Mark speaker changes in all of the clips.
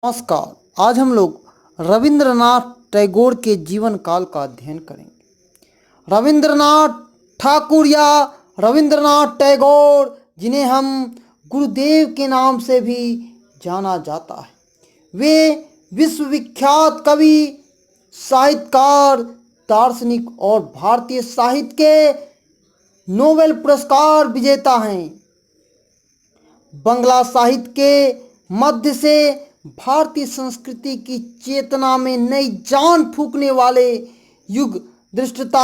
Speaker 1: नमस्कार। आज हम लोग रविंद्रनाथ टैगोर के जीवन काल का अध्ययन करेंगे। रविंद्रनाथ ठाकुर या रविंद्रनाथ टैगोर, जिन्हें हम गुरुदेव के नाम से भी जाना जाता है, वे विश्वविख्यात कवि, साहित्यकार, दार्शनिक और भारतीय साहित्य के नोबेल पुरस्कार विजेता हैं। बंगला साहित्य के मध्य से भारतीय संस्कृति की चेतना में नई जान फूंकने वाले युग दृष्टा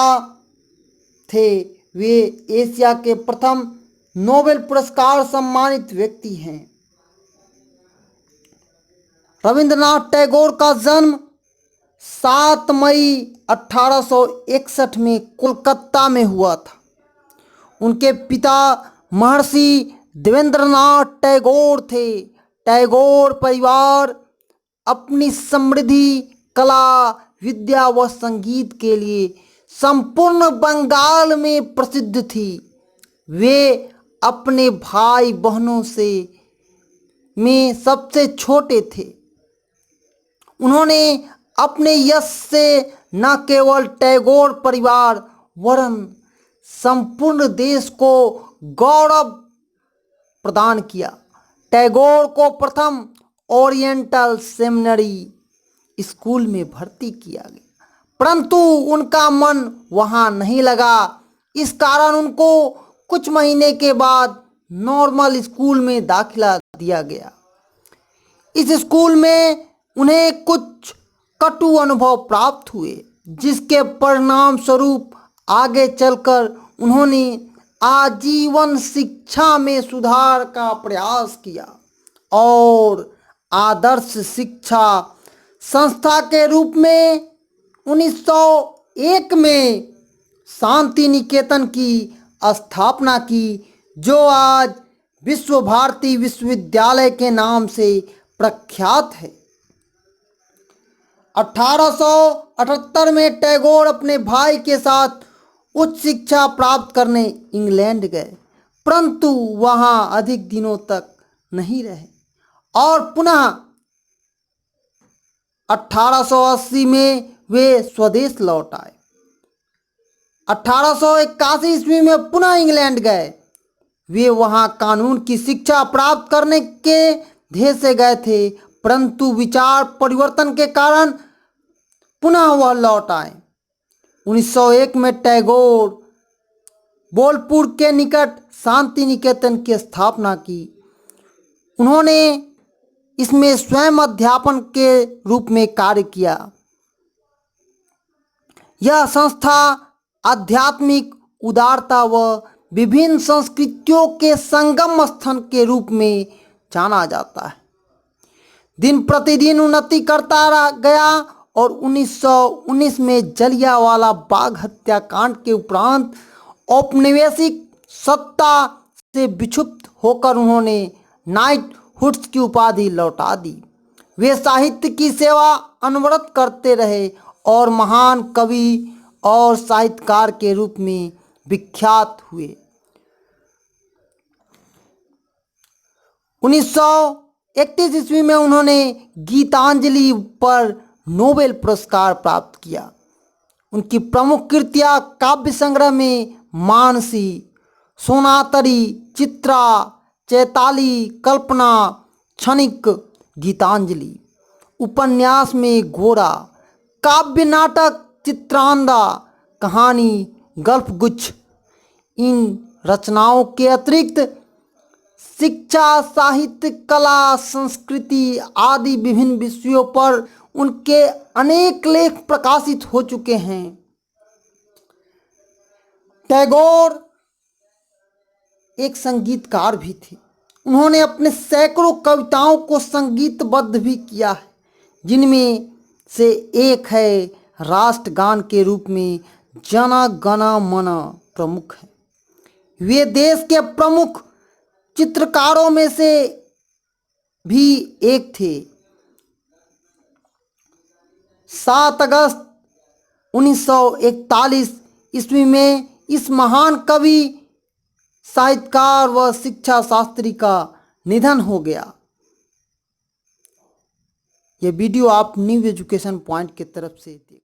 Speaker 1: थे। वे एशिया के प्रथम नोबेल पुरस्कार सम्मानित व्यक्ति हैं। रविंद्रनाथ टैगोर का जन्म 7 मई 1861 में कोलकाता में हुआ था। उनके पिता महर्षि देवेंद्रनाथ टैगोर थे। टैगोर परिवार अपनी समृद्धि, कला, विद्या व संगीत के लिए संपूर्ण बंगाल में प्रसिद्ध थी। वे अपने भाई बहनों से में सबसे छोटे थे। उन्होंने अपने यश से न केवल टैगोर परिवार वरन संपूर्ण देश को गौरव प्रदान किया। टैगोर को प्रथम ओरिएंटल सेमिनरी स्कूल में भर्ती किया गया, परंतु उनका मन वहां नहीं लगा। इस कारण उनको कुछ महीने के बाद नॉर्मल स्कूल में दाखिला दिया गया। इस स्कूल में उन्हें कुछ कटु अनुभव प्राप्त हुए, जिसके परिणाम स्वरूप आगे चलकर उन्होंने आजीवन शिक्षा में सुधार का प्रयास किया और आदर्श शिक्षा संस्था के रूप में 1901 में शांति निकेतन की स्थापना की, जो आज विश्व भारती विश्वविद्यालय के नाम से प्रख्यात है। 1878 में टैगोर अपने भाई के साथ उच्च शिक्षा प्राप्त करने इंग्लैंड गए, परंतु वहां अधिक दिनों तक नहीं रहे और पुनः 1880 में वे स्वदेश लौट आए। 1881 ईस्वी में पुनः इंग्लैंड गए। वे वहां कानून की शिक्षा प्राप्त करने के ध्येय से गए थे, परंतु विचार परिवर्तन के कारण पुनः वह लौट आए। 1901 में टैगोर बोलपुर के निकट शांति निकेतन की स्थापना की। उन्होंने इसमें स्वयं अध्यापन के रूप में कार्य किया। यह संस्था आध्यात्मिक उदारता व विभिन्न संस्कृतियों के संगम स्थल के रूप में जाना जाता है। दिन प्रतिदिन उन्नति करता गया और 1919 में जलियांवाला बाग हत्याकांड के उपरांत औपनिवेशिक सत्ता से विक्षुब्ध होकर उन्होंने नाइटहुड की उपाधि लौटा दी। वे साहित्य की सेवा अनवरत करते रहे और महान कवि और साहित्यकार के रूप में विख्यात हुए। 1931 ईस्वी में उन्होंने गीतांजलि पर नोबेल पुरस्कार प्राप्त किया। उनकी प्रमुख कृतियां काव्य संग्रह में मानसी, सोनातरी, चित्रा, चैताली, कल्पना, क्षणिक, गीतांजलि, उपन्यास में गोरा, काव्य नाटक चित्रांदा, कहानी गल्फगुच्छ। इन रचनाओं के अतिरिक्त शिक्षा, साहित्य, कला, संस्कृति आदि विभिन्न विषयों पर उनके अनेक लेख प्रकाशित हो चुके हैं। टैगोर एक संगीतकार भी थे। उन्होंने अपने सैकड़ों कविताओं को संगीतबद्ध भी किया है, जिनमें से एक है राष्ट्रगान के रूप में जन गण मन प्रमुख है। वे देश के प्रमुख चित्रकारों में से भी एक थे। 7 अगस्त 1941 ईस्वी में इस महान कवि, साहित्यकार व शिक्षा शास्त्री का निधन हो गया। ये वीडियो आप न्यू एजुकेशन पॉइंट की तरफ से देख